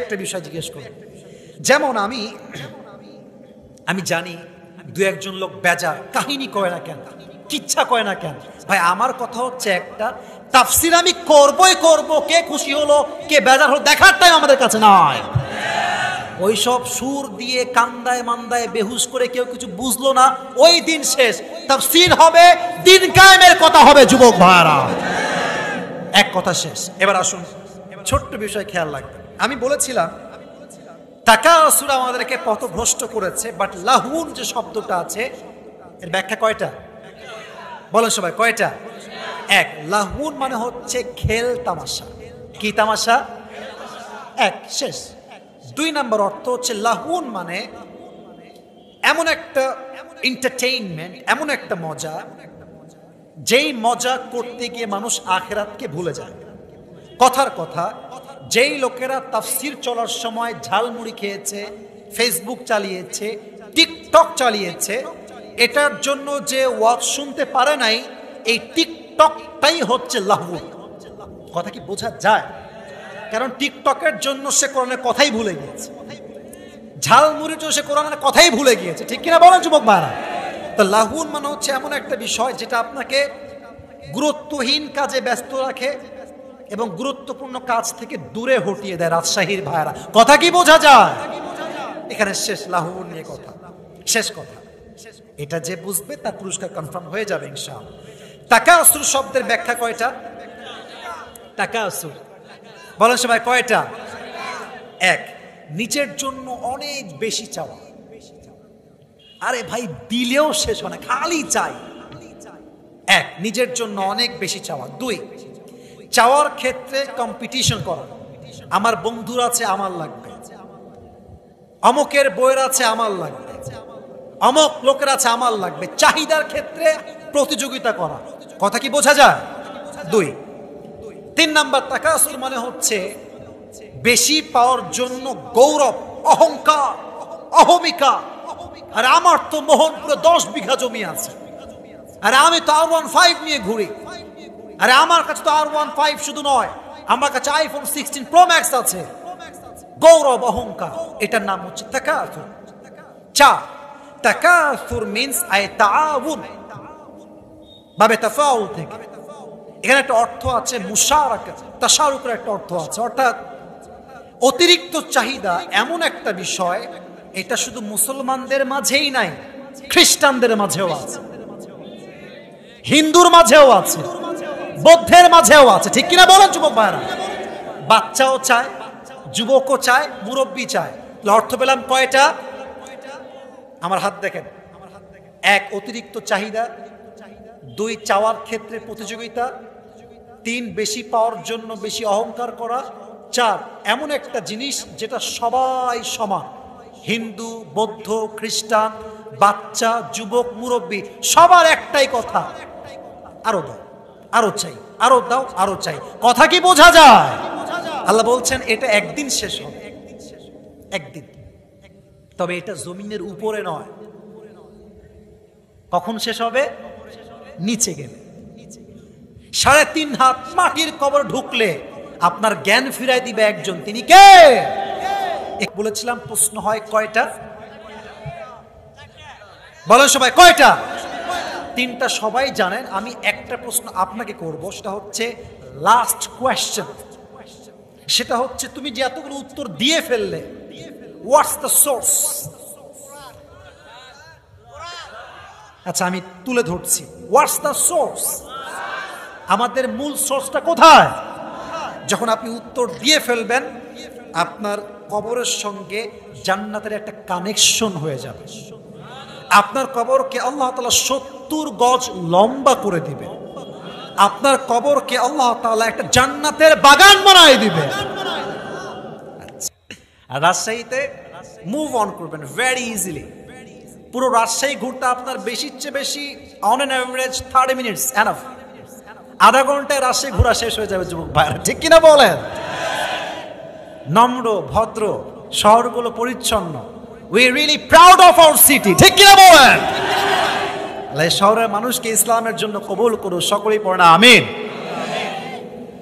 একটা বিষয় জিজ্ঞেস করি, যেমন আমি জানি দু একজন লোক বেজার, কাহিনী কয় না কেন, কিচ্ছা কয় না কেন। ভাই আমার কথা হচ্ছে একটা, তাফসির আমি করবই করব, কে খুশি হলো কে বেজার হলো দেখার টাইম আমাদের কাছে নয়। ওইসব সুর দিয়ে কান্দায় মান্দায় বেহুশ করে কেউ কিছু বুঝলো না, ওই দিন শেষ। তাফসির হবে, দিন কায়েমের কথা হবে যুবক ভাইরা, এক কথা শেষ। এবার আসুন ছোট্ট বিষয় খেয়াল রাখবেন। আমি বলেছিলাম তাকাসুর আমাদেরকে পথভ্রষ্ট করেছে, বাট লাহুন যে শব্দটা আছে এর ব্যাখ্যা কয়টা বলেন সবাই, কয়টা? এক, লাহুন মানে হচ্ছে খেল তামাশা। কি তামাশা? এক, শেষ। দুই নম্বর অর্থ হচ্ছে লাহুন মানে এমন একটা এন্টারটেইনমেন্ট, এমন একটা মজা, যেই মজা করতে গিয়ে মানুষ আখিরাতকে ভুলে যায়। কথার কথা, যেই লোকেরা তাফসির চলার সময় ঝালমুড়ি খেয়েছে, ফেসবুক চালিয়েছে, টিকটক চালিয়েছে, এটার জন্য যে ওয়াজ শুনতে পারে নাই, এই টিকটকটাই হচ্ছে লাহু। কথা কি বোঝা যায়? কারণ টিকটকের জন্য সে কোরআনের কথাই ভুলে গিয়েছে, ঝালমুড়ির জন্য সে কোরআনের কথাই ভুলে গিয়েছে। ঠিক কিনা বলেন যুবক ভাইরা? তো লাহুন মানে হচ্ছে এমন একটা বিষয় যেটা আপনাকে গুরুত্বহীন কাজে ব্যস্ত রাখে এবং গুরুত্বপূর্ণ কাজ থেকে দূরে হটিয়ে দেয়। রাজশাহীর ভাইরা, কথা কি বোঝা যায়? এখানে শেষ, লাহুন নিয়ে কথা, শেষ কথা। এটা যে বুঝবে তার পুরস্কার কনফার্ম হয়ে যাবে ইনশাআল্লাহ। তাকাসুর শব্দের ব্যাখ্যা কয়টা? তাকাসুর বলেন সবাই, কয়টা? এক, নিজের জন্য অনেক বেশি চাওয়া। আরে ভাই দিলেও শেষ হয় না, খালি চাই। এক, নিজের জন্য অনেক বেশি চাওয়া। দুই, চাওয়ার ক্ষেত্রে কম্পিটিশন করা। আমার বন্ধুর আছে আমার লাগবে, অমকের বইয়ের আছে আমার লাগবে, অমক লোকের আছে আমার লাগবে। চাহিদার ক্ষেত্রে প্রতিযোগিতা করা। কথা কি বোঝা যায়? দুই। তিন নাম্বার, তাকাসুর মানে হচ্ছে বেশি পাওয়ার জন্য গৌরব, অহংকার, অহমিকা। আর আমার তো মোহনপুরে 10 বিঘা জমি আছে, আরে আমি তো R15 নিয়ে ঘুরি, আরে আমার কাছে তো R15 শুধু নয়, আমার কাছে iPhone 16 Pro Max আছে। গৌরব, অহংকার, এটার নাম হচ্ছে তাকাসুর। চার, তাকাসুর মিন্স আই তাআউন, বাবে তাফাউল থেকে। এখানে একটা অর্থ আছে মুশারাকা, তাশারুকের একটা অর্থ আছে, অর্থাৎ অতিরিক্ত চাহিদা এমন একটা বিষয়, এটা শুধু মুসলমানদের মাঝেই নাই, খ্রিস্টানদের মাঝেও আছে, হিন্দুর মাঝেও আছে, বৌদ্ধের মাঝেও আছে। ঠিক কিনা বলেন যুবক ভাইরা? বাচ্চাও চায়, যুবকও চায়, মুরব্বী চায়। অর্থ পেলাম কয়টা? আমার হাত দেখেন। এক, অতিরিক্ত চাহিদা। দুই, চাওয়ার ক্ষেত্রে প্রতিযোগিতা। তিন, বেশি পাওয়ার জন্য বেশি অহংকার করা। চার, এমন একটা জিনিস যেটা সবাই সমান, হিন্দু, বৌদ্ধ, খ্রিস্টান, বাচ্চা, যুবক, মুরব্বী, সবার একটাই কথা, আরো দাও, আরো চাই, আরো দাও, আরো চাই। কথা কি বোঝা যায়? আল্লাহ বলছেন এটা একদিন শেষ হবে, একদিন। তবে এটা জমিনের উপরে নয়। কখন শেষ হবে? নিচে গেলে। 3.5 হাত মাটির কবর ঢুকলে আপনার জ্ঞান ফিরাই দিবে একজন, তিনি কে? বলেছিলাম প্রশ্ন হয় কয়টা? বলেন সবাই, কয়টা? তিনটা সবাই জানেন। আমি একটা প্রশ্ন আপনাকে করব, সেটা হচ্ছে লাস্ট কোয়েশ্চেন। সেটা হচ্ছে তুমি যে এতগুলো উত্তর দিয়ে ফেললে, হোয়াটস দ্য সোর্স? আচ্ছা আমি তুলে ধরছি, হোয়াটস দ্য সোর্স? আমাদের মূল সোর্সটা কোথায়? যখন আপনি উত্তর দিয়ে ফেলবেন, আপনার কবরের সঙ্গে জান্নাতের একটা কানেকশন হয়ে যাবে। আপনার কবরকে আল্লাহ তাআলা 70 গজ লম্বা করে দিবে। আপনার কবরকে আল্লাহ তাআলা একটা জান্নাতের বাগান বানায় দিবে। আর রাজশাহীতে মুভ অন করবেন ভেরি ইজিলি। পুরো রাজশাহী ঘুরতে আপনার বেশির চেয়ে বেশি on an average 30 minutes enough. আধা ঘন্টায় রাজশাহী ঘোরা শেষ হয়ে যাবে যুবক ভাইরা, ঠিক কিনা বলেন? নম্র, ভদ্র, শহরগুলো পরিচ্ছন্ন। We really proud of our city, ঠিক কিনা বলেন? শহরের মানুষকে ইসলামের জন্য কবুল করুন, সকলেই পড়ে না আমিন।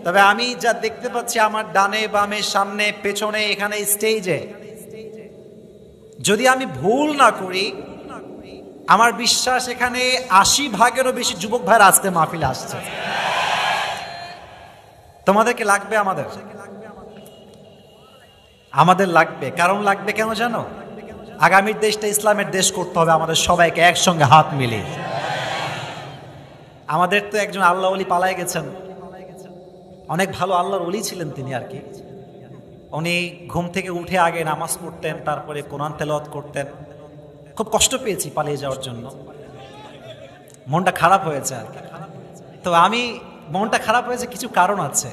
তবে আমি যা দেখতে পাচ্ছি আমার ডানে বামে সামনে পেছনে এখানে স্টেজে, যদি আমি ভুল না করি আমার বিশ্বাস এখানে ৮০% বেশি যুবক ভাইরা আজকে মাহফিলে আসছে। তোমাদেরকে লাগবে, আমাদের লাগবে। কারণ লাগবে কেন জানো? আগামীর দেশটা ইসলামের দেশ করতে হবে আমাদের সবাইকে একসঙ্গে হাত মিলিয়ে। আমাদের তো একজন আল্লাহ ওলি পালায় গেছেন, অনেক ভালো আল্লাহর ওলি ছিলেন তিনি আর কি। উনি ঘুম থেকে উঠে আগে নামাজ পড়তেন, তারপরে কোরআন তেলাওয়াত করতেন। খুব কষ্ট পেয়েছি পালিয়ে যাওয়ার জন্য, মনটা খারাপ হয়েছে আর কি। তো আমি মনটা খারাপ হয়েছে কিছু কারণ আছে।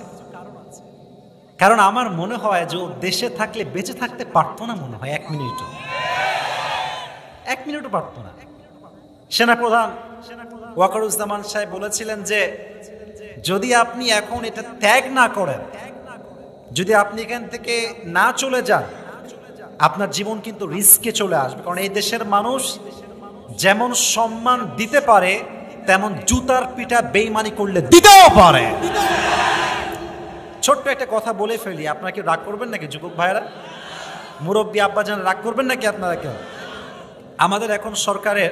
কারণ আমার মনে হয় যে দেশে থাকলে বেঁচে থাকতে পারতো না, মনে হয় এক মিনিটও পারতো না। সেনাপ্রধান ওয়াকারুজ্জামান সাহেব বলেছিলেন যে যদি আপনি এখন এটা ত্যাগ না করেন, যদি আপনি এখান থেকে না চলে যান, আপনার জীবন কিন্তু রিস্কে চলে আসবে। কারণ এই দেশের মানুষ যেমন সম্মান দিতে পারে তেমন জুতার পিটা বেইমানি করলে দিতেও পারে। ছোট্ট একটা কথা বলে ফেলি, আপনারা কি রাগ করবেন নাকি যুবক ভাইরা, মুরব্বী আব্বাজান রাগ করবেন নাকি আপনারা কেউ? আমাদের এখন সরকারের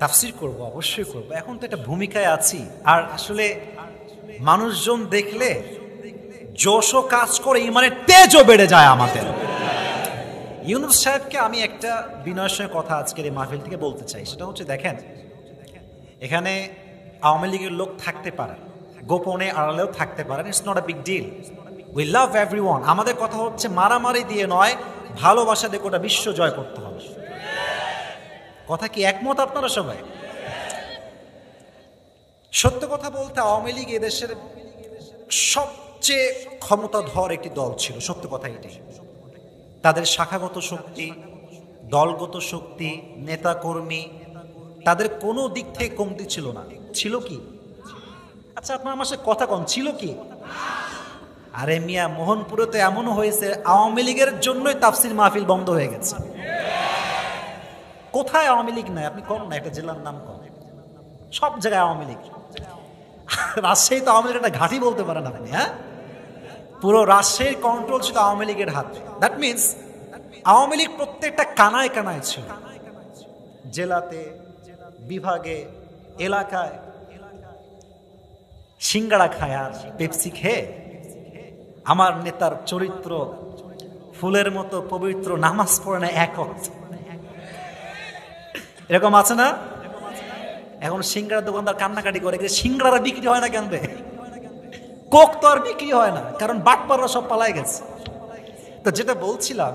তাফসির করব, অবশ্যই করব, এখন তো একটা ভূমিকায় আছি। আর আসলে মানুষজন দেখলে জোশও কাজ করে, ইমানের তেজও বেড়ে যায় আমাদের। ইউনুস সাহেবকে আমি একটা বিনয়ের সঙ্গে কথা আজকের এই মাহফিল থেকে বলতে চাই। সেটা হচ্ছে, দেখেন এখানে আওয়ামী লীগের লোক থাকতে পারে, গোপনে আড়ালেও থাকতে পারেন, it's not a big deal, we love everyone. আমাদের কথা হচ্ছে মারামারি দিয়ে নয়, ভালোবাসা দিয়ে গোটা বিশ্ব জয় করতে হবে। কথা কি একমত আপনারা সবাই? সত্য কথা বলতে আওয়ামী লীগ এদেশের সবচেয়ে ক্ষমতাধর একটি দল ছিল, সত্য কথা এটাই। তাদের শাখাগত শক্তি, দলগত শক্তি, নেতা কর্মী, তাদের কোনো দিক থেকে কমতি ছিল না। ছিল কি? আচ্ছা আপনার আমার সাথে কথা কম, ছিল কি? আরে মিয়া, মোহনপুরে তো এমনও হয়েছে আওয়ামী লীগের জন্যই তাফসির মাহফিল বন্ধ হয়ে গেছে। কোথায় আওয়ামী লীগ নাই? আপনি কম না, একটা জেলার নাম কম, সব জায়গায় আওয়ামী লীগ। রাজশাহী তো আওয়ামী লীগের একটা ঘাঁটি বলতে পারেন আপনি। হ্যাঁ, পুরো রাজশাহীর কন্ট্রোল ছিল আওয়ামী লীগের হাতে। দ্যাট মিনস আওয়ামী লীগ প্রত্যেকটা কানায় কানায় ছিল, জেলাতে, বিভাগে, এলাকায়। সিঙ্গাড়া খায় আর পেপসি খেয়ে আমার নেতার চরিত্র ফুলের মতো পবিত্র, নামাজ পড়ে না এক ওয়াক্ত, এরকম আছে না? এখন সিঙ্গাড়ার দোকানদার কান্নাকাটি করে, সিঙ্গাড়া বিক্রি হয় না কেন রে? কোক তো আর বিক্রি হয় না, কারণ বাটপাররা সব পালায় গেছে। তো যেটা বলছিলাম,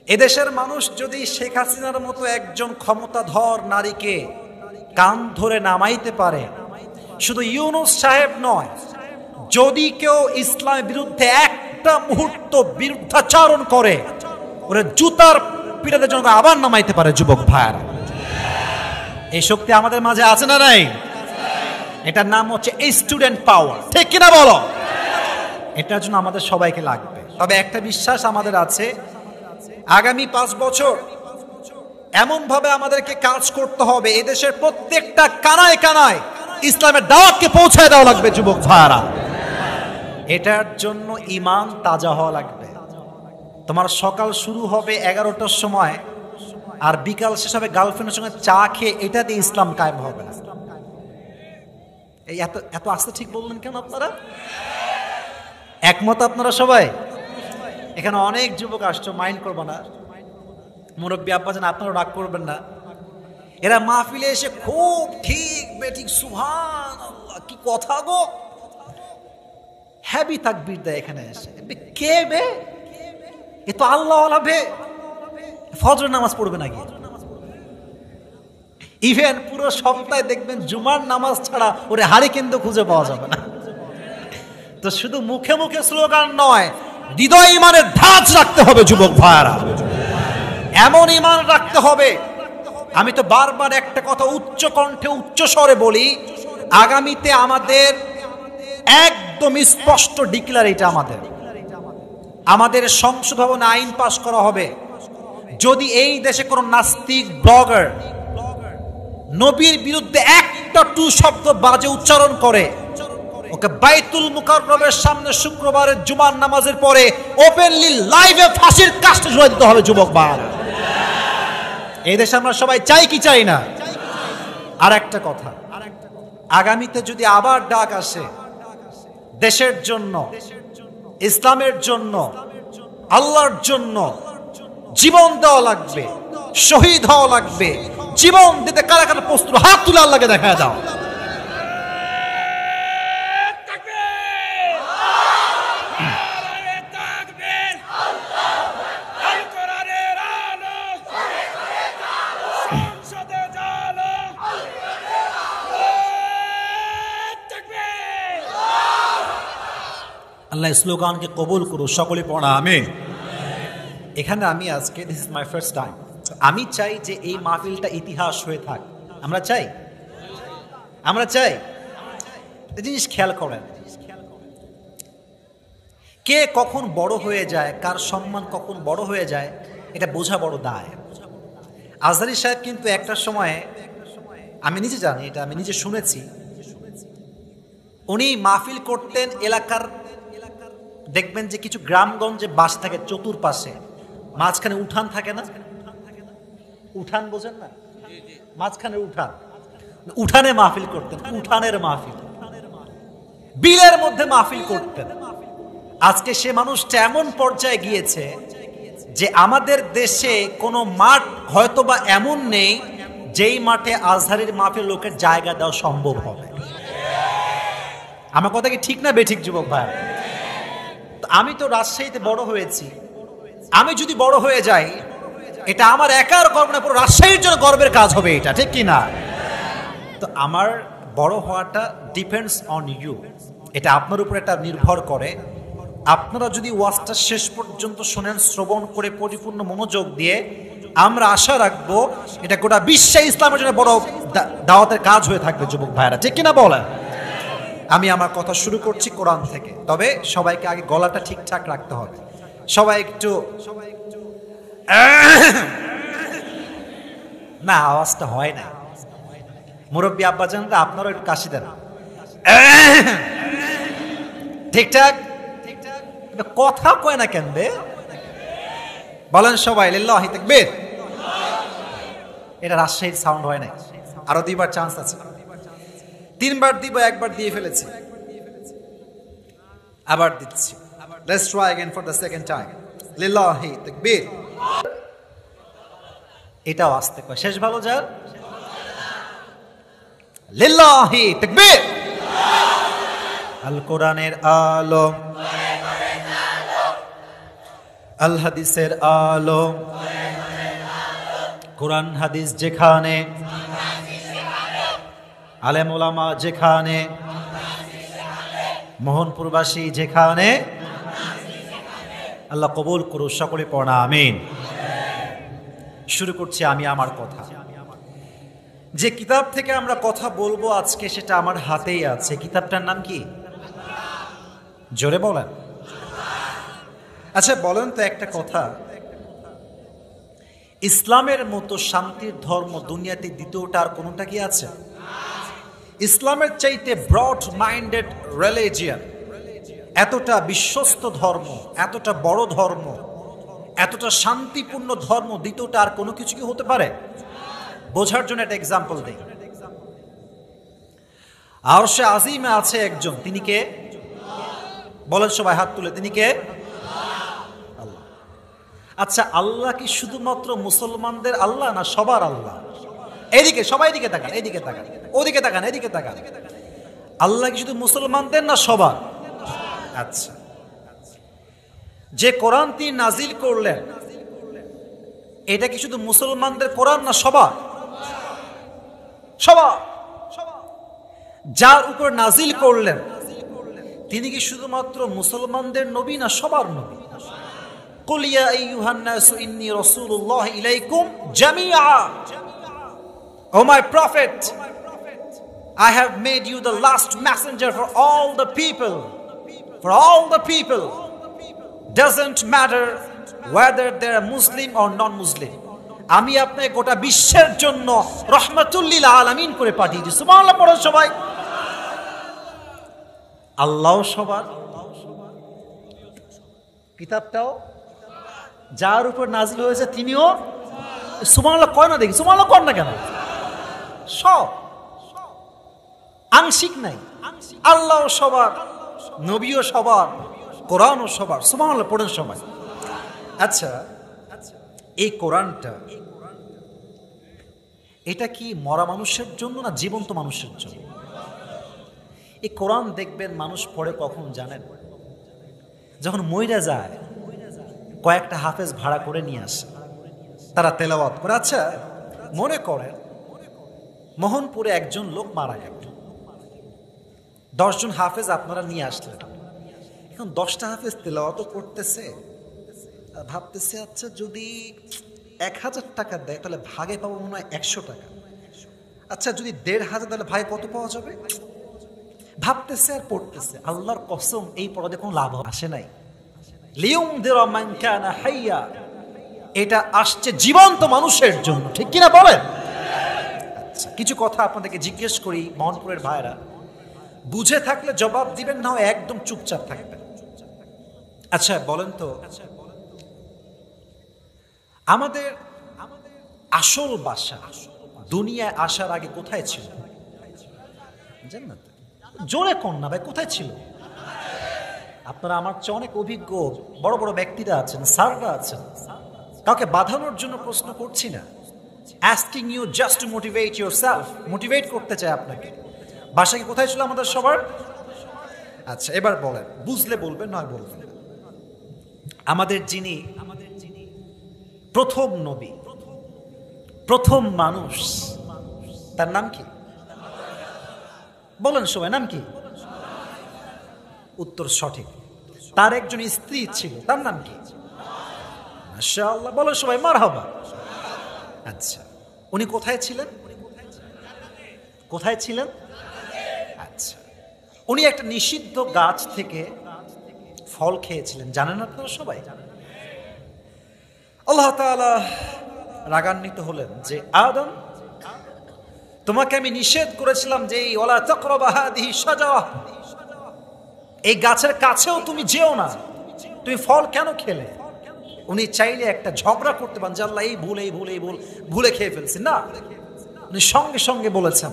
এদেশের মানুষ যদি শেখ হাসিনার মতো একজন ক্ষমতাধর নারীকে কান ধরে নামাইতে পারে, শুধু ইউনুস সাহেব নয়, যদি কেউ ইসলামের বিরুদ্ধে একটা মুহূর্ত বিরুদ্ধাচারণ করে, ওরা জুতার পিটাতে জন্য আবার নামাইতে পারে। যুবক ভাইয়ারা, এই শক্তি আমাদের মাঝে আছে না নাই? এটার নাম হচ্ছে স্টুডেন্ট পাওয়ার, ঠিক কিনা বলো? এটার জন্য আমাদের সবাইকে লাগবে। তবে একটা বিশ্বাস আমাদের আছে, আগামী 5 বছর এমন ভাবে আমাদেরকে কাজ করতে হবে, এদেশের প্রত্যেকটা কানায় কানায় ইসলামের দাওয়াতকে পৌঁছায় দেওয়া লাগবে। যুবক ভাইয়ারা, এটার জন্য ঈমান তাজা হওয়া লাগবে। তোমার সকাল শুরু হবে 11টার সময়, আর বিকাল শেষ হবে গার্লফ্রেন্ডের সঙ্গে চা খেয়ে, এটা দিয়ে ইসলাম কায়েম হবে না। এই এত আস্তে ঠিক বললেন কেন আপনারা? একমত আপনারা সবাই? এখানে অনেক যুবক আসছো, মাইন্ড করবো না, মুরব্বী আব্বাজান আপনারা রাগ করবেন না। এরা মাহফিলে এসে খুব ঠিক বেঠিক সুবহানাল্লাহ কি কথা গো, হ্যাবি তাকবীর দেয় এখানে এসে। কে বে? এ তো আল্লাহ ওয়ালা বে, ফজর নামাজ পড়বে নাকি? ইভেন পুরো সপ্তাহে দেখবেন জুমার নামাজ ছাড়া ওরে হাড়ি কিন্তু খুঁজে পাওয়া যাবে না। তো শুধু মুখে মুখে স্লোগান নয়, হৃদয় ইমানের ধাঁচ রাখতে হবে। যুবক ভাইয়ারা, এমন ইমান রাখতে হবে। আমি তো বারবার একটা কথা উচ্চ কণ্ঠে উচ্চ স্বরে বলি, আগামীতে আমাদের একদম স্পষ্ট ডিক্লার, এটা আমাদের সংসদ ভবনে আইন পাস করা হবে, যদি এই দেশে কোন নাস্তিক ব্লগার নবীর বিরুদ্ধে একটা টু শব্দ বাজে উচ্চারণ করে, ওকে বাইতুল মুকাররমের সামনে শুক্রবারের জুমার নামাজের পরে ওপেনলি লাইভে ফাঁসির কাস্টে ঝুলিয়ে দিতে হবে যুবক ভাই। এই দেশে আমরা সবাই চাই কি চাই না? আর একটা কথা, আগামীতে যদি আবার ডাক আসে দেশের জন্য, ইসলামের জন্য, আল্লাহর জন্য জীবন দেওয়া লাগবে, শহীদ হওয়া লাগবে, জীবন দিতে কারা কারা প্রস্তুত হাত তুলে আল্লাহকে দেখা দাও। আল্লাহ স্লোগানকে কবুল করো, সকলে পড়া আমিন। এখানে আমি আজকে this is my first time, আমি চাই যে এই মাহফিলটা ইতিহাস হয়ে থাক। আমরা চাই, আমরা চাই। জিনিস খেয়াল করেন, কে কখন বড় হয়ে যায়, কার সম্মান কখন বড় হয়ে যায়, এটা বোঝা বড় দায়। আজহারী সাহেব কিন্তু একটা সময়ে, আমি নিজে জানি এটা, আমি নিজে শুনেছি, উনি মাহফিল করতেন এলাকার, দেখবেন যে কিছু গ্রামগঞ্জে বাস থাকে চতুর্পাশে, মাঝখানে উঠান থাকে না, উঠান বোঝেন না, মাঝখানে উঠান, উঠানে মাহফিল করতেন, উঠানের মাহফিল, বিলের মধ্যে মাহফিল করতেন। আজকে সে মানুষটা এমন পর্যায়ে গিয়েছে যে আমাদের দেশে কোনো মাঠ হয়তোবা এমন নেই যেই মাঠে আজহারীর মাহফিল লোকের জায়গা দেওয়া সম্ভব হবে। আমার কথা কি ঠিক না বেঠিক যুবক ভাই? আমি তো রাজশাহীতে বড় হয়েছি, আমি যদি বড় হয়ে যাই এটা আমার একার গর্ব না, পুরো রাজশাহীর জন্য গর্বের কাজ হবে এটা, ঠিক কি না? তো আমার বড় হওয়াটা ডিপেন্ডস অন ইউ, এটা আপনার উপর এটা নির্ভর করে। আপনারা যদি ওয়াজটা শেষ পর্যন্ত শোনেন, শ্রবণ করে পরিপূর্ণ মনোযোগ দিয়ে, আমরা আশা রাখবো এটা গোটা বিশ্বে ইসলামের জন্য বড় দাওয়াতের কাজ হয়ে থাকবে যুবক ভাইরা, ঠিক কিনা বলেন? আমি আমার কথা শুরু করছি কোরআন থেকে, তবে সবাইকে আগে গলাটা ঠিকঠাক রাখতে হবে। সবাই একটু না, আওয়াজটা হয় না। মুরব্বী আব্বাজানরা আপনারাও একটু কাশি দেন, ঠিকঠাক কথা কয় না কেন বে? বলেন সবাই লিল্লাহি তাকবীর। এটা রাজশাহীর সাউন্ড হয় না, আরো দুইবার চান্স আছে। 3 বার দিব, একবার দিয়ে ফেলেছি, আবার দিচ্ছি। Let's try again for the second time. লিল্লাহি তাকবীর। এটাও আস্তে কয়, শেষ ভালো যার। লিল্লাহি তাকবীর। আল কোরআনের আলো, আল হাদিসের আলো, কোরআন হাদিস যেখানে, আলেম ওলামা যেখানে, মোহনপুরবাসী যেখানে, আল্লাহ কবুল করুন, সকলে পড়া আমিন। শুরু করছি আমি আমার কথা। যে কিতাব থেকে আমরা কথা বলবো আজকে সেটা আমার হাতেই আছে। কিতাবটার নাম কি? জোরে বলেন। আচ্ছা বলেন তো একটা কথা, ইসলামের মতো শান্তির ধর্ম দুনিয়াতে দ্বিতীয়টা আর কোনটা কি আছে? ইসলামের চাইতে ব্রড মাইন্ডেড রিলিজিয়ন, এতটা বিশ্বস্ত ধর্ম, এতটা বড় ধর্ম, এতটা শান্তিপূর্ণ ধর্ম দ্বিতীয়টা আর কোনো কিছু কি হতে পারে? বোঝার জন্য একটা এক্সাম্পল দেই। আরশে আজিমে আছে একজন, তিনি কে? বলেন সবাই হাত তুলে, তিনি কে? আল্লাহ। আচ্ছা আল্লাহ কি শুধুমাত্র মুসলমানদের আল্লাহ না সবার আল্লাহ? এদিকে সবাই এদিকে তাকান, এদিকে তাকান, ওদিকে তাকান, এদিকে তাকান। আল্লাহ কি শুধু মুসলমানদের না সবার? আচ্ছা, যে কোরআন তিনি নাজিল করলেন এটা কি শুধু মুসলমানদের কোরআন না সবার? সবার। যার উপর নাজিল করলেন তিনি কি শুধুমাত্র মুসলমানদের নবী না সবার নবী? কুল ইয়া আইয়ুহান নাসু ইন্নী রাসূলুল্লাহ ইলাইকুম জামিআ। O my prophet, I have made you the last messenger for all the people. For all the people. Doesn't matter whether they're Muslim or non-Muslim. আমি আপনাকে গোটা বিশ্বের জন্য রহমাতুল লিল আলামিন করে পাঠিয়েছি। সুবহানাল্লাহ পড়ো সবাই। আল্লাহ সবার, কিতাবটাও যার উপর নাজিল হয়েছে তিনিও। সুবহানাল্লাহ কয় না দেখি, সুবহানাল্লাহ কর না কেন? সব, আংশিক নাই। আল্লাহ সবার, নবীও সবার, কোরআনও সবার। সুবহানাল্লাহ পড়েন সবাই। আচ্ছা, এই কোরআনটা এটা কি মরা মানুষের জন্য না জীবন্ত মানুষের জন্য? এই কোরআন দেখবেন মানুষ পড়ে কখন জানেন? যখন মইরা যায় কয়েকটা হাফেজ ভাড়া করে নিয়ে আসে, তারা তেলাওয়াত করে। আচ্ছা মনে করেন মোহনপুরে একজন লোক মারা গেল, 10 জন হাফেজ আপনারা নিয়ে আসলেন। এখন 10টা হাফেজ তেলাওয়াত করতেছে, ভাবতেছে আচ্ছা যদি 1000 টাকা দেয় তাহলে ভাগে পাবো মনে হয় 100 টাকা। আচ্ছা যদি 1500 তাহলে ভাগে কত পাওয়া যাবে? ভাবতেছে আর পড়তেছে। আল্লাহর কসম এই পড়াতে কোনো লাভ আসে নাই। লিউমদিরা মান কানা হাইয়া, এটা আসছে জীবন্ত মানুষের জন্য, ঠিক কিনা বলেন? আচ্ছা কিছু কথা আপনাদেরকে জিজ্ঞেস করি মোহনপুরের ভাইরা, বুঝে থাকলে জবাব দিবেন, না একদম চুপচাপ থাকবেন। আচ্ছা বলেন তো, আমাদের আসল বাসা দুনিয়ায় আসার আগে কোথায় ছিল? জান্নাত। জোরে কোন না ভাই, কোথায় ছিল? আপনারা আমার চেয়ে অনেক অভিজ্ঞ বড় বড় ব্যক্তিরা আছেন, স্যাররা আছেন, কাউকে বাঁধানোর জন্য প্রশ্ন করছি না। asking you just to motivate yourself, motivate করতে চাই আপনাকে। বাসা কি কোথায় ছিল আমাদের সবার? আচ্ছা এবার বলেন, বুঝলে বলবেন নয় বলবেন। আমাদের যিনি প্রথম নবী, প্রথম মানুষ, তার নাম কি? বলেন সবাই, নাম কি? উত্তর সঠিক। তার একজন স্ত্রী ছিল, তার নাম কি? মাশাআল্লাহ, বলেন সবাই মারহাবা। আচ্ছা উনি কোথায় ছিলেন? কোথায় ছিলেন? আচ্ছা উনি একটা নিষিদ্ধ গাছ থেকে ফল খেয়েছিলেন, জানেন আপনারা সবাই? আল্লাহ তাআলা রাগান্বিত হলেন যে আদম, তোমাকে আমি নিষেধ করেছিলাম যে ওয়ালা তাকরাবা হাদিহি শাজারা, এই গাছের কাছেও তুমি যেও না, তুমি ফল কেন খেলে? উনি চাইলে একটা ঝগড়া করতে পারেন যে আল্লাহ এই ভুল এই ভুল এই ভুল ভুলে খেয়ে ফেলছি, না, উনি সঙ্গে সঙ্গে বলেছেন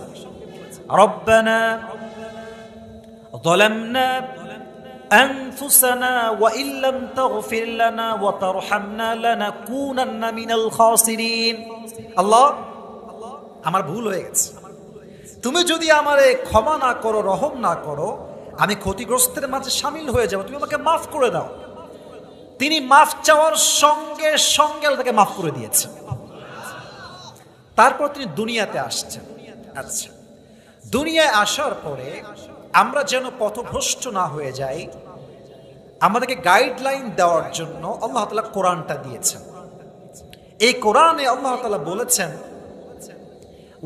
রব্বানা যালামনা আনফুসানা ওয়া ইল্লাম তাগফির লানা ওয়া তারহামনা লানাকুনান্না মিনাল খাসিরিন। আল্লাহ আমার ভুল হয়ে গেছে, তুমি যদি আমারে ক্ষমা না করো, রহম না করো, আমি ক্ষতিগ্রস্তের মাঝে শামিল হয়ে যাব, তুমি আমাকে মাফ করে দাও। তিনি মাফ চাওয়ার সঙ্গে সঙ্গে তাকে মাফ করে দিয়েছেন। তারপর তিনি দুনিয়াতে আসছেন। আচ্ছা দুনিয়ায় আসার পরে আমরা যেন পথভ্রষ্ট না হয়ে যাই, আমাদেরকে গাইডলাইন দেওয়ার জন্য আল্লাহ তাআলা কোরআনটা দিয়েছেন। এই কোরআনে আল্লাহ তাআলা বলেছেন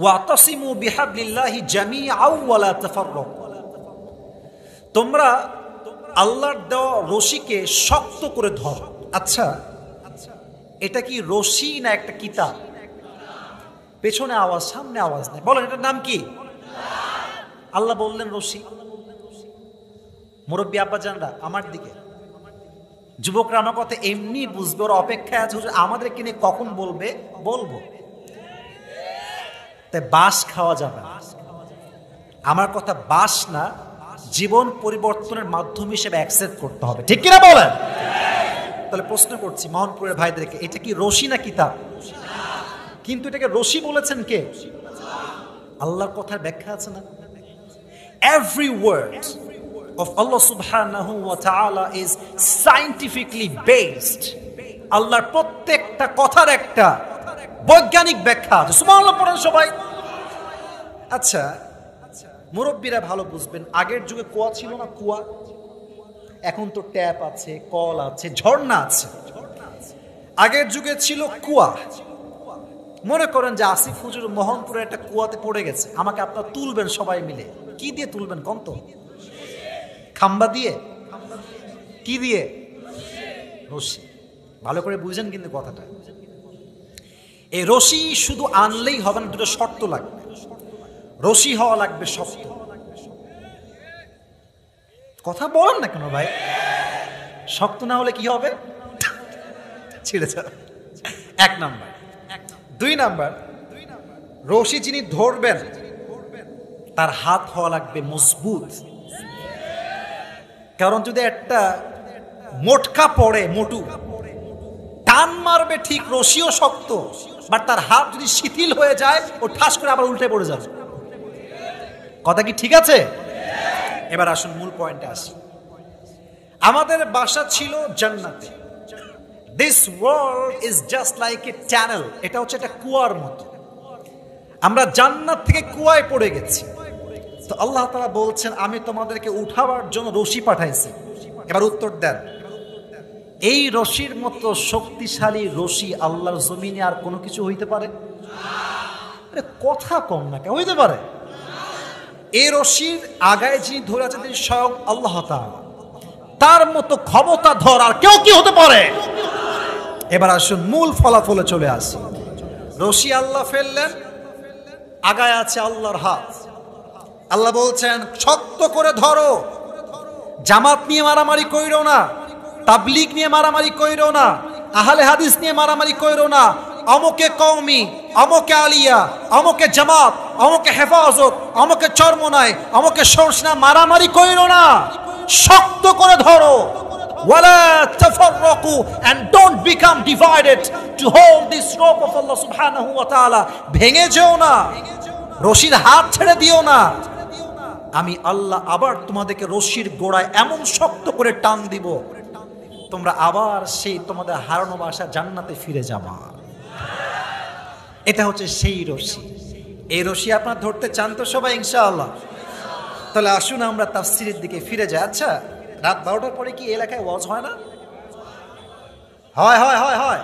ওয়াতাসিমু বিহাবলিল্লাহি জামিআন ওয়া লা তাফাররাকু, তোমরা আল্লাহর দেওয়া রশিকে শক্ত করে ধরো। আচ্ছা এটা কি রশি না একটা কিতাব? পেছনে আওয়াজ, সামনে আওয়াজ নেই, বলেন এটার নাম কি? আল্লাহ বললেন রশি। মুরব্বী আব্বা জানরা আমার দিকে, যুবকরা আমার কথা এমনি বুঝবে, ওর অপেক্ষায় আছে আমাদের কিনে কখন বলবে, বলবো। তাই বাস খাওয়া যাবে না, আমার কথা বাস না, জীবন পরিবর্তনের মাধ্যম হিসেবে অ্যাকসেপ্ট করতে হবে, ঠিক কিনা বলেন? তাহলে প্রশ্ন করছি মোহনপুরের ভাইদেরকে, এটা কি রশি না কিতাব? কিন্তু এটাকে রশি বলেছেন কে? আল্লাহর কথার ব্যাখ্যা আছে না? Every word of Allah subhanahu wa ta'ala is scientifically based. আল্লাহর প্রত্যেকটা কথার একটা বৈজ্ঞানিক ব্যাখ্যা আছে। সুবহানাল্লাহ পড়েন সবাই। আচ্ছা মুরব্বীরা ভালো বুঝবেন, আগের যুগে কুয়া ছিল না? কুয়া, এখন তো ট্যাপ আছে, কল আছে, ঝর্ণা আছে। আগের যুগে ছিল কুয়া। মনে করেন যে আসিফ হুজুর মোহনপুরে একটা কুয়াতে পড়ে গেছে, আমাকে আপনারা তুলবেন সবাই মিলে, কি দিয়ে তুলবেন কোন তো? খাম্বা দিয়ে? কি দিয়ে? রশি। ভালো করে বুঝেন কিন্তু কথাটা। এই রশি শুধু আনলেই হবে না, দুটো শর্ত লাগবে। রশি হওয়া লাগবে শক্ত, কথা বলেন না কেন ভাই? শক্ত না হলে কি হবে? ছিঁড়ে যাবে। 1 নাম্বার। 2 নাম্বার, রশি যিনি ধরবেন তার হাত হওয়া লাগবে মজবুত। কারণ যদি একটা মোটকা পড়ে, মোটু টান মারবে ঠিক, রশিও শক্ত, বাট তার হাত যদি শিথিল হয়ে যায় ও ঠাস করে আবার উল্টে পড়ে যাবে। কথা কি ঠিক আছে? এবার আসুন মূল পয়েন্টে আসি। আমাদের বাসা ছিল জান্নাতে। This world is just like a channel. এটা হচ্ছে একটা কুয়ার মতো। আমরা জান্নাত থেকে কুয়ায় পড়ে গেছি। তো আল্লাহ তাআলা বলছেন আমি তোমাদেরকে উঠাবার জন্য রশি পাঠাইছি। এবার উত্তর দেন, এই রশির মতো শক্তিশালী রশি আল্লাহর জমিনে আর কোনো কিছু হইতে পারে? কথা কম না কেন, হইতে পারে? এই রশির আগায় যিনি ধরে আছেন তিনি স্বয়ং আল্লাহ তাআলা। তার মতো ক্ষমতা ধর আর কেউ কি হতে পারে? এবার আসুন মূল ফলাফলে চলে আসি। রশি আল্লাহ ফেললেন, আগায় আছে আল্লাহর হাত। আল্লাহ বলছেন শক্ত করে ধরো, জামাত নিয়ে মারামারি কইরো না, তাবলিগ নিয়ে মারামারি কইরো না, আহলে হাদিস নিয়ে মারামারি কইরো না, অমুকে কওমি, অমুকে আলিয়া, অমুকে জামাত, অমুকে হেফাজত, অমুকে চরমনাই, অমুকে সরসনা, মারামারি কইরো না, শক্ত করে ধরো। ওয়ালা তাফাররাকু, and don't become divided to hold this rope of Allah subhanahu wa ta'ala. ভেঙে যেও না, রশির হাত ছেড়ে দিও না। আমি আল্লাহ আবার তোমাদেরকে রশির গোড়ায় এমন শক্ত করে টান দিব, তোমরা আবার সেই তোমাদের হারানো বাসা জান্নাতে ফিরে যাবা। এটা হচ্ছে সেই রশি। এই রশি আপনারা ধরতে চান তো সবাই ইনশাআল্লাহ? তাহলে আসুন আমরা তাফসীরের দিকে ফিরে যাই। আচ্ছা, রাত 12টার পরে কি এলাকায় ওয়াজ হয় না? হয় হয় হয় হয়।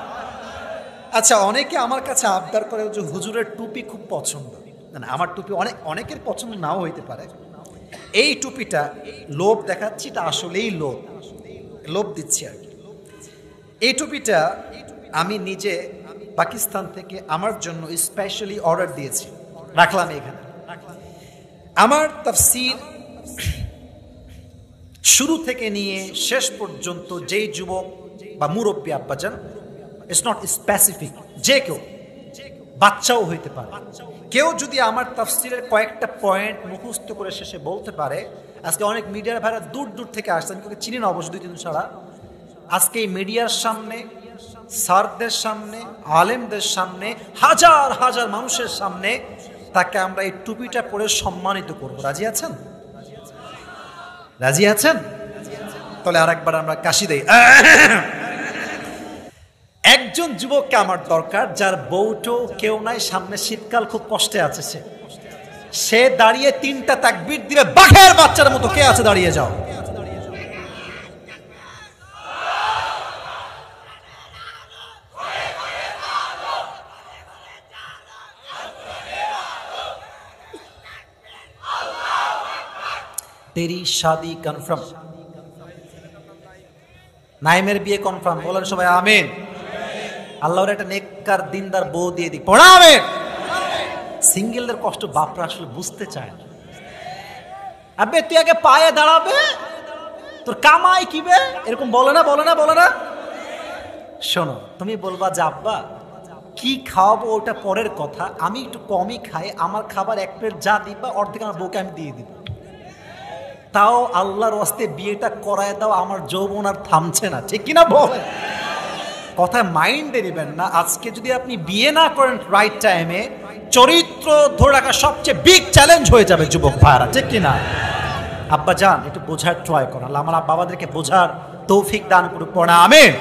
আচ্ছা, অনেকে আমার কাছে আবদার করে যে হুজুরের টুপি খুব পছন্দ। না, আমার টুপি অনেকের পছন্দ নাও হইতে পারে। এই টুপিটা লোভ দেখাচ্ছি, এটা আসলেই লোভ দিচ্ছি আর কি। এই টুপিটা আমি নিজে পাকিস্তান থেকে আমার জন্য স্পেশালি অর্ডার দিয়েছি, রাখলাম এখানে। আমার তাফসীর শুরু থেকে নিয়ে শেষ পর্যন্ত যেই যুবক বা মুরব্বী আব্বাজান, ইটস নট স্পেসিফিক, যে কেউ, বাচ্চাও হইতে পারে, কেউ যদি আমার তাফসীরের কয়েকটা পয়েন্ট মুখস্থ করে শেষে বলতে পারে। আজকে অনেক মিডিয়ার ভাইরা দূর দূর থেকে আসছে, আমি কাউকে চিনি না অবশ্য, 2-3 ছাড়া। আজকে এই মিডিয়ার সামনে, স্যারদের সামনে, আলেমদের সামনে, হাজার হাজার মানুষের সামনে তাকে আমরা এই টুপিটা পরে সম্মানিত করব। রাজি আছেন? রাজি আছেন? তাহলে আরেকবার আমরা কাশি দেই। একজন যুবককে আমার দরকার, যার বউটো কেউ নাই, সামনে শীতকাল, খুব কষ্টে আছে, সে দাঁড়িয়ে 3টা তাকবীর দিবে বাঘের বাচ্চার মতো। কে আছে? দাঁড়িয়ে যাও। তেরি শাদি কনফার্ম, নাইমের বিয়ে কনফার্ম। বলেন সবাই আমিন। আল্লাহর একটা নেককার দিনদার বউ দিয়ে দিক, পড়া আমিন। সিঙ্গেলদের কষ্ট বাপরা আসলে বুঝতে চায় না। আবে তুই আগে পায়ে দাঁড়াবে, তোর কামাই কিবে, এরকম বলে না, বলে না, বলে না। শোনো, তুমি বলবা যে আব্বা কি খাওয়াবো ওটা পরের কথা, আমি একটু কমই খাই, আমার খাবার 1 প্লেট যা দিবা অর্ধেক আমার বউকে আমি দিয়ে দিব। তাও আল্লাহর ওয়াস্তে বিয়েটা করায় দাও, আমার যৌবন আর থামছে না। ঠিক কিনা বল? কথা মাইন্ডে নেবেন না। আজকে যদি আপনি বিয়ে না করেন রাইট টাইমে, চরিত্র ধরে রাখা সবচেয়ে বিগ চ্যালেঞ্জ হয়ে যাবে যুবক ভাইরা। ঠিক কিনা? আব্বা যান একটু বোঝার ট্রাই করেন, আল্লাহ আমার বাবাদেরকে বোঝার তৌফিক দান করুক, পড়া আমিন।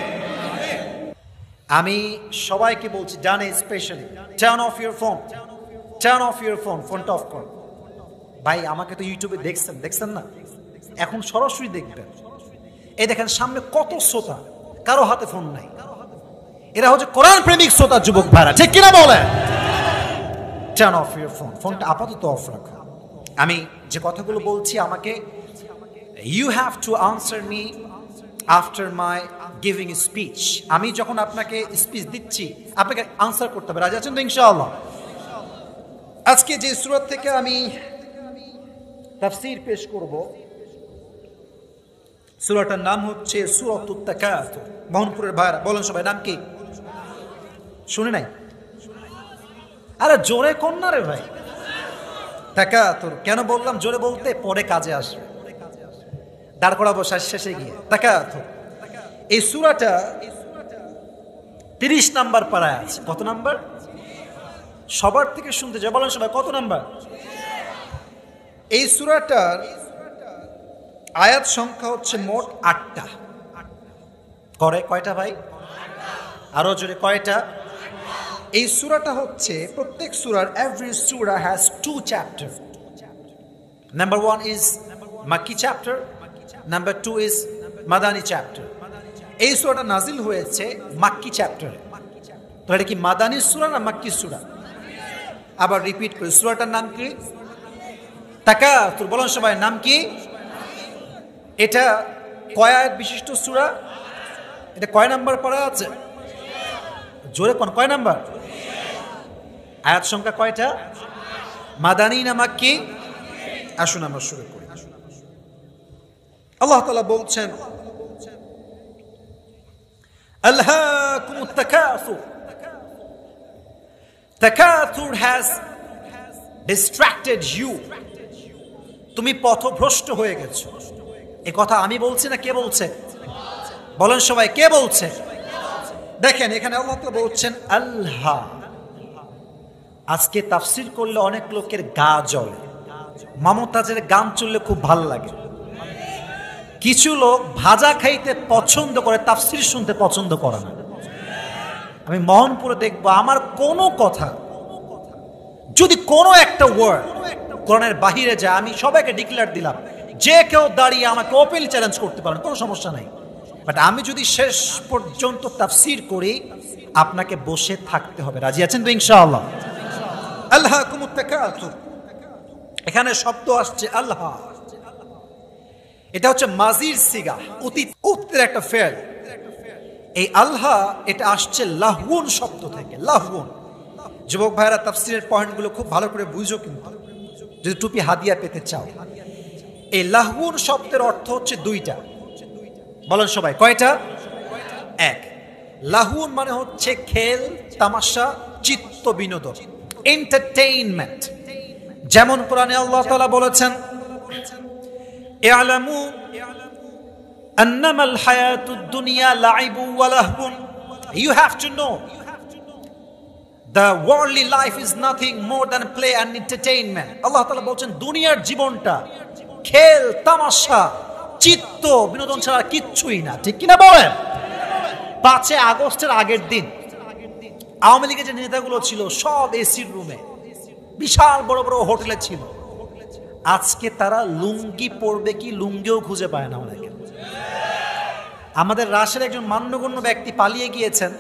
আমি সবাইকে বলছি, জানে specially, turn off your phone, turn off your phone, ফোনটা অফ কর। ভাই আমাকে তো ইউটিউবে দেখছেন না, এখন সরাসরি দেখবেন। এই দেখেন সামনে কত শ্রোতা, কারো হাতে ফোন নাই। এরা হচ্ছে কোরআন প্রেমিক শ্রোতা যুবক ভাইরা। ঠিক কিনা বলে? টার্ন অফ ইউর ফোন, ফোনটা আপাতত অফ রাখো। আমি যে কথাগুলো বলছি, আমাকে you have to answer me after my giving speech. আমি যখন আপনাকে স্পিচ দিচ্ছি আপনাকে আনসার করতে হবে। রাজি আছেন তো ইনশাআল্লাহ? আজকে যে সূরা থেকে আমি তাফসীর পেশ করব, সূরাটার নাম হচ্ছে সূরাতুত তাকাসুর। মোহনপুরের ভাইরা বলেন সবাই, নাম কি? শুনে নাই? আরে জোরে কোন না রে ভাই। তাকাসুর কেন বললাম জোরে বলতে? পরে কাজে আসবে, দাঁড় করাবো শেষে গিয়ে। তাকাসুর এই সূরাটা 30 নাম্বার পারায় আছে। কত নাম্বার? সবার থেকে শুনতে যায়, বলেন সবাই কত নাম্বার? এই সূরাটার আয়াত সংখ্যা হচ্ছে মোট 8টা। করে কয়টা ভাই? আরো জোরে কয়টা? এই সূরাটা হচ্ছে প্রত্যেক সূরার, এভরি সূরা হ্যাজ 2 চ্যাপ্টার। নাম্বার 1 ইজ মাক্কি চ্যাপ্টার, নাম্বার 2 ইজ মাদানী চ্যাপ্টার। এই সূরাটা নাজিল হয়েছে মাক্কি চ্যাপ্টারে। তো এটা কি মাদানী সূরা না মাক্কি সূরা? আবার রিপিট করি, সূরাটার নাম কি? তাকাসুর। বলেন সবাই, নাম কি? এটা কয় আয়াত বিশিষ্ট সূরা? এটা কয় নাম্বার পড়া আছে? জোরে কোন কয় নাম্বার? আয়াত সংখ্যা কয়টা? মাদানী না মাক্কি? আসুন আমরা শুরু করি। আল্লাহ তাআলা বলছেন, আলহাকুমুত তাকাসুর। তাকাসুর has distracted you. তুমি পথভ্রষ্ট হয়ে গেছো। এই কথা আমি বলছি না কে বলছে? বলেন সবাই, কে বলছে? দেখেন এখানে আল্লাহ তাআলা বলছেন আল্লাহ। আজকে তাফসীর করলে অনেক লোকের গা জ্বলে, মমতাজের গান চললে খুব ভালো লাগে। কিছু লোক ভাজা খাইতে পছন্দ করে, তাফসীর শুনতে পছন্দ করে না। আমি মোহনপুরে দেখবো আমার কোনো কথা যদি কোনো একটা ওয়ার্ড কোরআনের বাহিরে যায়, আমি সবাইকে ডিক্লেয়ার দিলাম, যে কেউ দাঁড়িয়ে আমাকে ওপেন চ্যালেঞ্জ করতে পারেন, কোনো সমস্যা নাই। বাট আমি যদি শেষ পর্যন্ত তাফসীর করি, আপনাকে বসে থাকতে হবে। রাজি আছেন তো ইনশাআল্লাহ? আল্লাহকুমুত তাকাসুর, এখানে শব্দ আসছে আল্লাহ। এটা হচ্ছে মাজির সিগা, অতীতের একটা ফেল। এই আল্লাহ এটা আসছে লাহউন শব্দ থেকে। লাহউন, যুবক ভাইরা তাফসীরের পয়েন্টগুলো খুব ভালো করে বুঝো, কিন্তু যদি টুপি হাদিয়া পেতে চাও। এই লাহউন শব্দের অর্থ হচ্ছে 2টা। বলেন সবাই, কয়টা? 1, লাহউন মানে হচ্ছে খেল তামাশা, চিত্ত বিনোদন, এন্টারটেইনমেন্ট। যেমন কোরআনে আল্লাহ তাআলা বলেছেন, ই'লামু আন্নামাল হায়াতুদ দুনিয়া লাইবু ওয়া লাহবুন। You have to know the worldly life is nothing more than play and entertainment. আল্লাহ তাআলা বলেন দুনিয়ার জীবনটা খেল তামাশা চিত্ত বিনোদন ছাড়া কিচ্ছুই না। ঠিক কিনা বলেন? 5 আগস্টের আগের দিন আওয়ামী লীগের যে নেতাগুলো ছিল সব এসির রুমে, বিশাল বড় বড় হোটেলে ছিল। আজকে তারা লুঙ্গি পরবে কি লুঙ্গিও খুঁজে পায় না অনেকে। আমাদের রাশের একজন মান্যগণ্য ব্যক্তি পালিয়ে গিয়েছেন,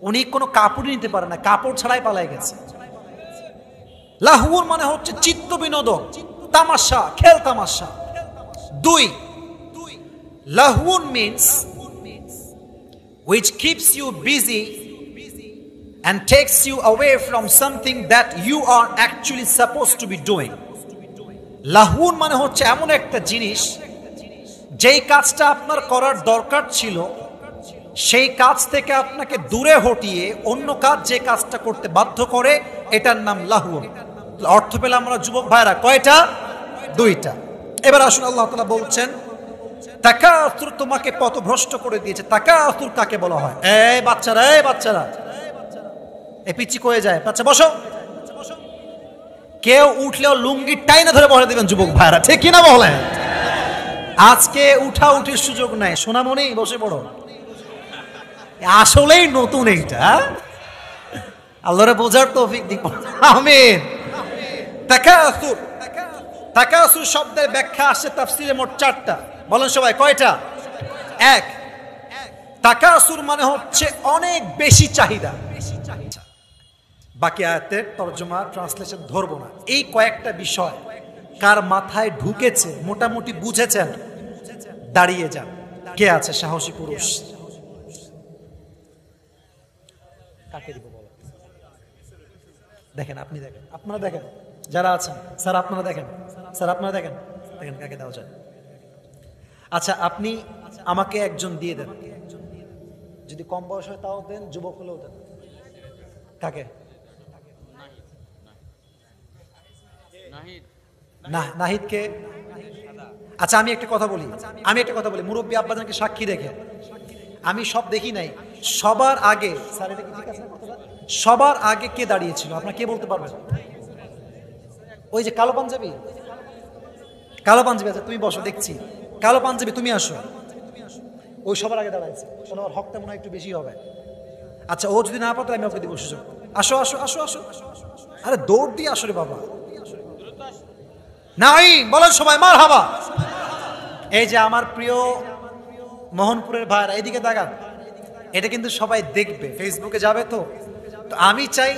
উনি কোনো কাপড় নিতে পারে না, কাপড় ছাড়াই পালিয়ে গেছে। লাহউন মানে হচ্ছে চিত্ত বিনোদন, তামাশা, খেল তামাশা। 2, লাহউন means which keeps you busy and takes you away from something that you are actually supposed to be doing. লাহউন মানে হচ্ছে এমন একটা জিনিস, যেই কাজটা আপনার করার দরকার ছিল সেই কাজ থেকে আপনাকে দূরে হটিয়ে অন্য কাজ যে কাজটা করতে বাধ্য করে, এটার নাম লাহউন। অর্থ পেলাম আমরা যুবক ভাইরা, কয়টা? 2টা। এবার আসুন আল্লাহ তাআলা বলছেন তাকাসুর তোমাকে পথভ্রষ্ট করে দিয়েছে। তাকাসুর কাকে বলা হয়? এই বাচ্চারা, এই বাচ্চারা, এই পিচ্চি কয়ে যায়, বাচ্চা বসো। কেউ উঠলেও লুঙ্গি টাইনা ধরে বসে দিবেন যুবক ভাইরা, ঠিক কিনা বলেন? আজকে উঠা উঠির সুযোগ নাই, সোনামণি বসে পড়ো। আসলেই নতুন এইটা, আল্লাহরে বোঝার তৌফিক দিক। আমিন। তাকাসুর, তাকাসুর শব্দের ব্যাখ্যা আসছে তাফসীরে মোট 4টা। বলেন সবাই, কয়টা? 1, তাকাসুর মানে হচ্ছে অনেক বেশি চাহিদা। বাকি আয়াতের তরজমা ট্রান্সলেশন ধরবো না। এই কয়েকটা বিষয় কার মাথায় ঢুকেছে, মোটামুটি বুঝেছেন, দাঁড়িয়ে যান। কে আছে সাহসী পুরুষ? কাকে দিব বলো? দেখেন, আপনি দেখেন, আপনারা দেখেন, যারা আছেন। স্যার আপনারা দেখেন, স্যার আপনারা দেখেন, দেখেন কাকে দেওয়া যায়। আচ্ছা, আপনি আমাকে একজন দিয়ে দেন, যদি কম বয়স হয় তাও দেন, যুবক হলেও দেন। কাকে? না, নাহিদকে। আচ্ছা, আমি একটা কথা বলি মুরব্বী আব্বাজানকে সাক্ষী রেখে, আমি সব দেখি নাই। সবার আগে স্যার, এটা কি ঠিক আছে কথাটা? সবার আগে কে দাঁড়িয়েছিল আপনার কে বলতে পারবেন? ওই যে কালো পাঞ্জাবি, আচ্ছা তুমি বসো, দেখছি কালো পাঞ্জাবি, তুমি আসো। ওই সবার আগে দাঁড়াইছে, ওর হকটা মনে হয় একটু বেশি হবে। আচ্ছা, ও যদি না পাতো আমি ওকে দিব সুযোগ। আসো আসো আসো আসো, আরে দৌড় দিয়ে আসো রে বাবা। নাই বলেন সবাই মারহাবা। এই যে আমার প্রিয় মোহনপুরের ভাইরা, এদিকে তাকান, এটা কিন্তু সবাই দেখবে, ফেসবুকে যাবে। তো আমি চাই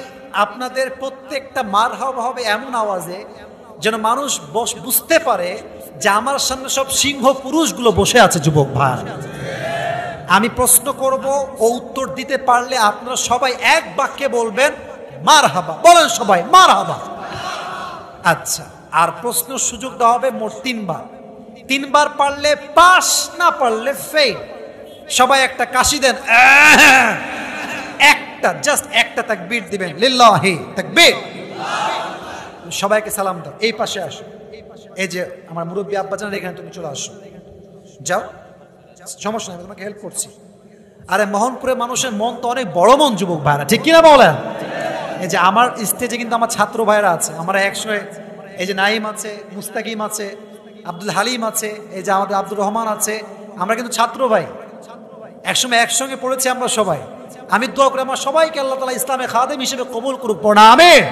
আপনাদের প্রত্যেকটা মারহাবা হবে এমন আওয়াজে যেন মানুষ বুঝতে পারে যে আমার সামনে সব সিংহ পুরুষগুলো বসে আছে। যুবক ভাই, আমি প্রশ্ন করব, ও উত্তর দিতে পারলে আপনারা সবাই এক বাক্যে বলবেন মারহাবা। বলেন সবাই মারহাবা। আচ্ছা, আর প্রশ্ন সুযোগ দেওয়া হবে মোট 3 বার। 3 বার পারলে পাস, না পারলে ফেল। সবাই একটা কাশি দেন, একটা, জাস্ট একটা তাকবীর দিবেন, লিল্লাহি তাকবীর। সবাইকে সালাম দাও। এই পাশে আসো, এই যে আমার মুরব্বী আব্বাজান, এখানে তুমি চলে আসো, যাও, সমস্যা নেই, তোমাকে হেল্প করছি। আরে মোহনপুরের মানুষের মন তো অনেক বড় মন, যুবক ভাইরা, ঠিক কিনা বলেন? এই যে আমার স্টেজে কিন্তু আমার ছাত্র ভাইরা আছে, আমরা একসঙ্গে, এই যে নাইম আছে, মুস্তাকিম আছে, আব্দুল হালিম আছে, এই যে আমাদের আব্দুর রহমান আছে, আমরা কিন্তু ছাত্র ভাই, একসময় একসঙ্গে পড়েছি আমরা সবাই। আমি দোয়া করি আমার সবাইকে আল্লাহ তাআলা ইসলামে খাদেম হিসেবে কবুল করুক। পড়া আমিন।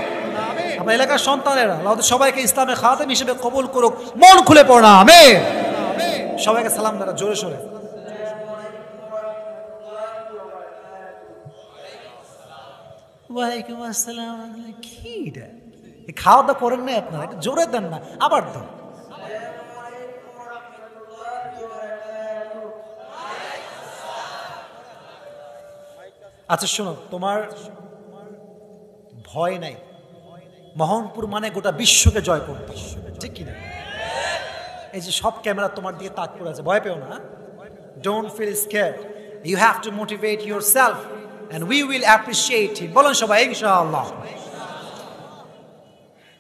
আমার এলাকার সন্তানেরা আল্লাহ সবাইকে ইসলামে খাদেম হিসেবে কবুল করুক, মন খুলে পড়া আমিন। সবাইকে সালাম দাও জোরে সোরে। ওয়ালাইকুম আসসালাম। কি খাওয়া দাওয়া করেন না আপনারা? একটু জোরে দেন না, আবার দাও। আচ্ছা শোনো, তোমার ভয় নাই, মোহনপুর মানে গোটা বিশ্বকে জয় করতে, ঠিক কিনা? এই যে সব ক্যামেরা তোমার দিকে তাক করে আছে, ভয় পেও না। Don't feel scared, you have to motivate yourself and we will appreciate it. বলুন সবাই ইনশাআল্লাহ।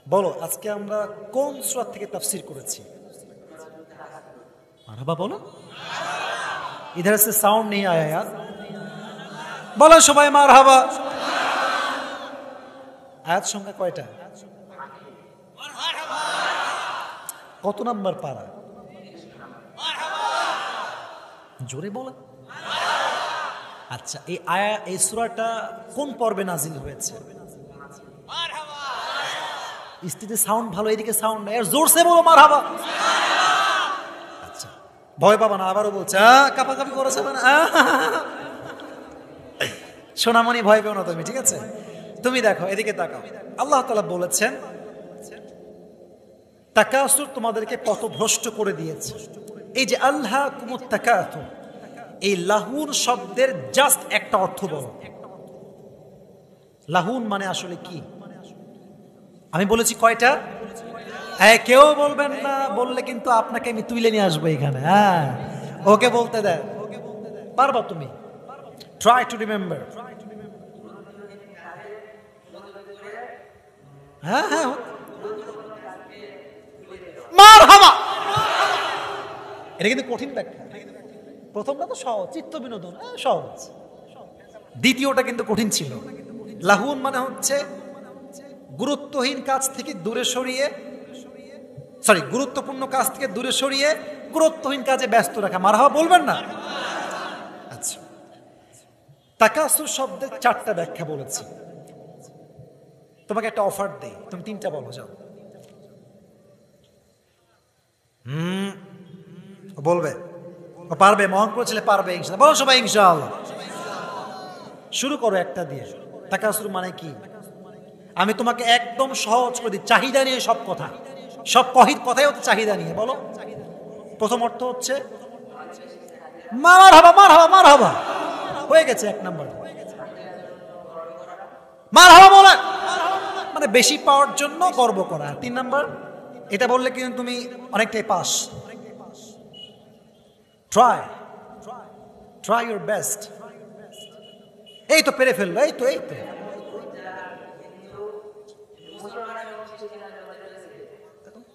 বলো, আজকে আমরা কোন সূরা থেকে তাফসীর করেছি? মারহাবা বলো। इधर से साउंड नहीं आया यार, বলো সবাই মারহাবা। আয়াত সংখ্যা কয়টা? কত নাম্বার পারা? জোরে বলো। আচ্ছা, এই সূরাটা কোন পর্বে নাজিল হয়েছে? স্টেজে সাউন্ড ভালো, এদিকে সাউন্ড নাই, আর জোরসে বলো মারহাবা। আচ্ছা, ভয় পাবা না, আবারও বলছে, কাপাকাপি করেছে মানে সোনামণি, ভয় পেও না তুমি, ঠিক আছে? তুমি দেখো, এদিকে তাকাও। আল্লাহ তাআলা বলেছেন তাকাসুর তোমাদেরকে কত ভ্রষ্ট করে দিয়েছে। এই যে আল্লাহকুমুত তাকাসুর, এই লাহুন শব্দের জাস্ট একটা অর্থ বলো। লাহুন মানে আসলে কি? আমি বলেছি কয়টা? কেউ বলবেন না, বললে কিন্তু আপনাকে আমি তুলে নিয়ে আসবো এখানে। হ্যাঁ, ওকে বলতে দেয়, পারবা তুমি? Try to remember. হ্যাঁ হ্যাঁ, মারহাবা। এটা কিন্তু কঠিন ব্যাখ্যা। প্রথমটা তো সহজ, চিত্ত বিনোদন, সহজ। দ্বিতীয়টা কিন্তু কঠিন ছিল। লাহুন মানে হচ্ছে গুরুত্বহীন কাজ থেকে দূরে সরিয়ে, গুরুত্বপূর্ণ কাজ থেকে দূরে সরিয়ে গুরুত্বহীন কাজে ব্যস্ত রাখা। মারহাবা বলবেন না? আচ্ছা, তাকাসুর শব্দের 4টা ব্যাখ্যা বলেছি। তোমাকে একটা অফার দেই, তুমি 3টা বলো, যাও। বলবে, পারবে, মোহনপুর ছেলে পারবে ইনশাআল্লাহ। বলো সবাই ইনশাআল্লাহ। শুরু করো একটা দিয়ে। তাকাসুর মানে কি? আমি তোমাকে একদম সহজ করে দিই, চাহিদা নিয়ে সব কথা, সব কথাই হচ্ছে চাহিদা নিয়ে। বলো, প্রথম অর্থ হচ্ছে মারহাবা। মারহাবা মারহাবা হয়ে গেছে 1 নাম্বার। মারহাবা বলে মানে বেশি পাওয়ার জন্য গর্ব করা। 3 নাম্বার, এটা বললে কিন্তু তুমি অনেকটাই পাস। Try your best. এই তো পেরে ফেললো, এই তো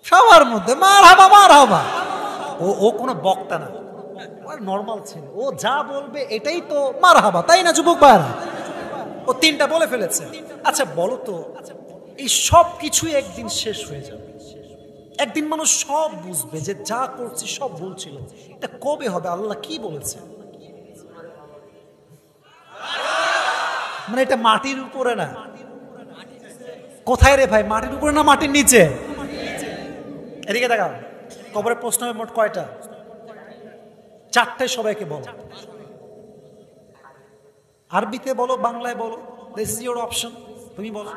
সবার মধ্যে মারহাবা। ও কোনো বক্তা না, নর্মাল ছেলে, ও যা বলবে এটাই তো মারহাবা, তাই না যুবক ভাইরা? ও 3টা বলে ফেলেছে। আচ্ছা বলো তো, এই সব কিছুই একদিন শেষ হয়ে যাবে, একদিন মানুষ সব বুঝবে যে যা করছি সব ভুল ছিল। এটা কবে হবে? আল্লাহ কি বলেছে? মানে এটা মাটির উপরে না, কোথায় রে ভাই? মাটির উপরে না মাটির নিচে? এদিকে দেখা, কবরের প্রশ্ন হবে মোট কয়টা? 4টে। সবাইকে বলো, আরবিতে বলো, বাংলায় বলো, দিস ইজ ইওর অপশন, তুমি বলো।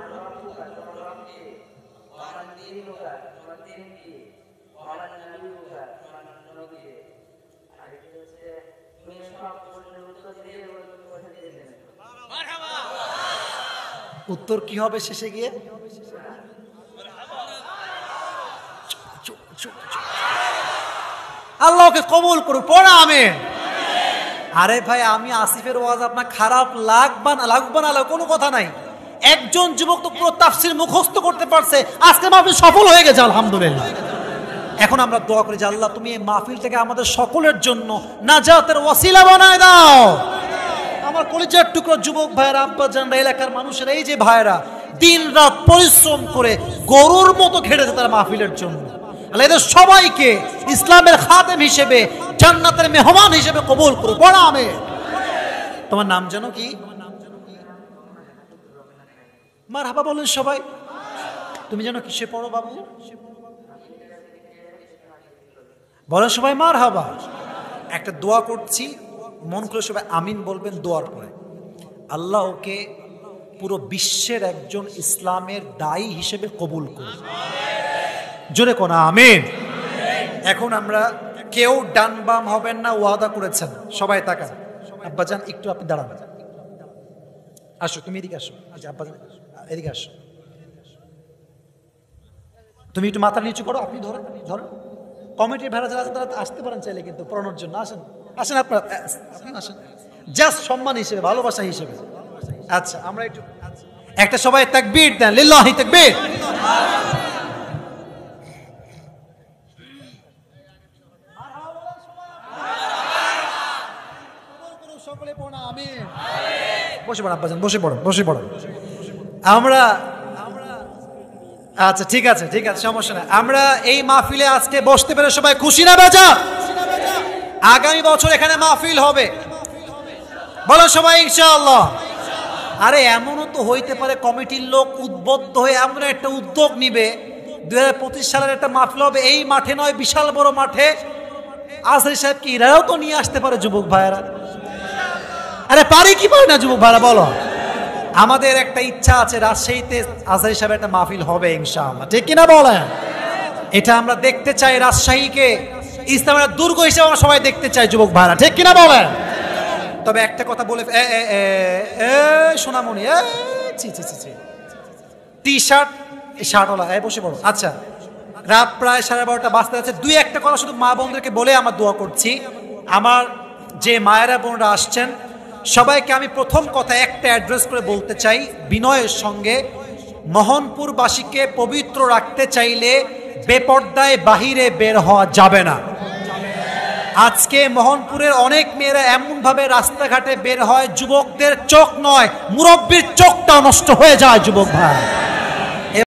উত্তর কি হবে শেষে গিয়ে? আল্লাহকে কবুল করুক, পড়া আমিন। আরে ভাই, আমি আসিফের ওয়াজ আপনার খারাপ লাগবা না কোনো কথা নাই। একজন যুবক তো পুরো তাফসীর মুখস্থ করতে পারছে, আজকে মাহফিল সফল হয়ে গেছে আলহামদুলিল্লাহ। এখন আমরা দোয়া করি যে আল্লাহ তুমি এই মাহফিলটাকে আমাদের সকলের জন্য নাজাতের ওয়াসিলা বানায় দাও। আমার কলিজার টুকরো যুবক ভাইয়েরা, আব্বা জানরা, এলাকার মানুষেরা, এই যে ভাইয়েরা দিন রাত পরিশ্রম করে গরুর মতো খেটেছে তারা মাহফিলের জন্য, আল্লাহ এদের সবাইকে ইসলামের খাদেম হিসেবে, জান্নাতের মেহমান হিসেবে কবুল করো, পড়া আমিন। তোমার নাম জানো কি? মারহাবা বলেন সবাই। তুমি জানো কিসে পড়ো বাবু? বলেন সবাই মারহাবা। একটা দোয়া করছি, মন করে সবাই আমিন বলবেন দোয়ার পরে। আল্লাহ ওকে পুরো বিশ্বের একজন ইসলামের দায়ী হিসেবে কবুল করুন, জোরে কোন আমিন। এখন আমরা কেউ ডান বাম হবেন না, ওয়াদা করেছেন। সবাই তাকান। আব্বাজান একটু আপনি দাঁড়ান, আসো, তুমি এদিকে আসো। আচ্ছা আব্বাজান এদিকে আসো, তুমি একটু মাথা নিচু করো। আপনি ধরেন কমিটির ভাড়া যারা তারা আসতে পারেন চাইলে, কিন্তু পড়ানোর জন্য আসেন আপনারা, আসেন জাস্ট সম্মান হিসেবে, ভালোবাসা হিসেবে। আচ্ছা আমরা একটু একটা সবাই তাকবীর দেন, লিল্লাহি তাকবীর। সকলে পড়ুন আমিন। বসে পড়ুন আব্বাজান, বসে পড়ুন। আমরা আচ্ছা ঠিক আছে সমস্যা নাই। আমরা এই মাহফিলে আজকে বসতে পেরে সবাই খুশি না বেজা? আগামী বছর এখানে মাহফিল হবে, বলো সবাই ইনশাআল্লাহ। আরে এমনও তো হইতে পারে কমিটির লোক উদ্বুদ্ধ হয়ে এমন একটা উদ্যোগ নিবে, 2025 সালের একটা মাহফিল হবে এই মাঠে নয়, বিশাল বড় মাঠে। আজহারী সাহেবকে এরাও তো নিয়ে আসতে পারে যুবক ভাইয়েরা। আরে পারে কি পারে না যুবক ভাইয়েরা বলো? আমাদের একটা ইচ্ছা আছে, রাজশাহীতে আজহারী সাহেবের একটা মাহফিল হবে ইনশাআল্লাহ, ঠিক কিনা বলেন? এটা আমরা দেখতে চাই, রাজশাহীকে ইসলামের দুর্গ হিসেবে আমরা সবাই দেখতে চাই যুবক ভাইরা, ঠিক কিনা বলেন? তবে একটা কথা বলে, সোনামণি, টি শার্টওয়ালা বসে পড়ো। আচ্ছা, রাত প্রায় 12:30 বাজতে যাচ্ছে। 2-1টা কথা শুধু মা বোনদেরকে বলে আমার দোয়া করছি। আমার যে মায়েরা বোনরা আসছেন সবাইকে আমি প্রথম কথা একটা অ্যাড্রেস করে বলতে চাই বিনয়ের সঙ্গে, মোহনপুরবাসীকে পবিত্র রাখতে চাইলে বেপর্দায় বাহিরে বের হওয়া যাবে না। আজকে মোহনপুরের অনেক মেয়েরা এমনভাবে রাস্তাঘাটে বের হয়, যুবকদের চোখ নয় মুরব্বীর চোখটাও নষ্ট হয়ে যায় যুবক ভাই।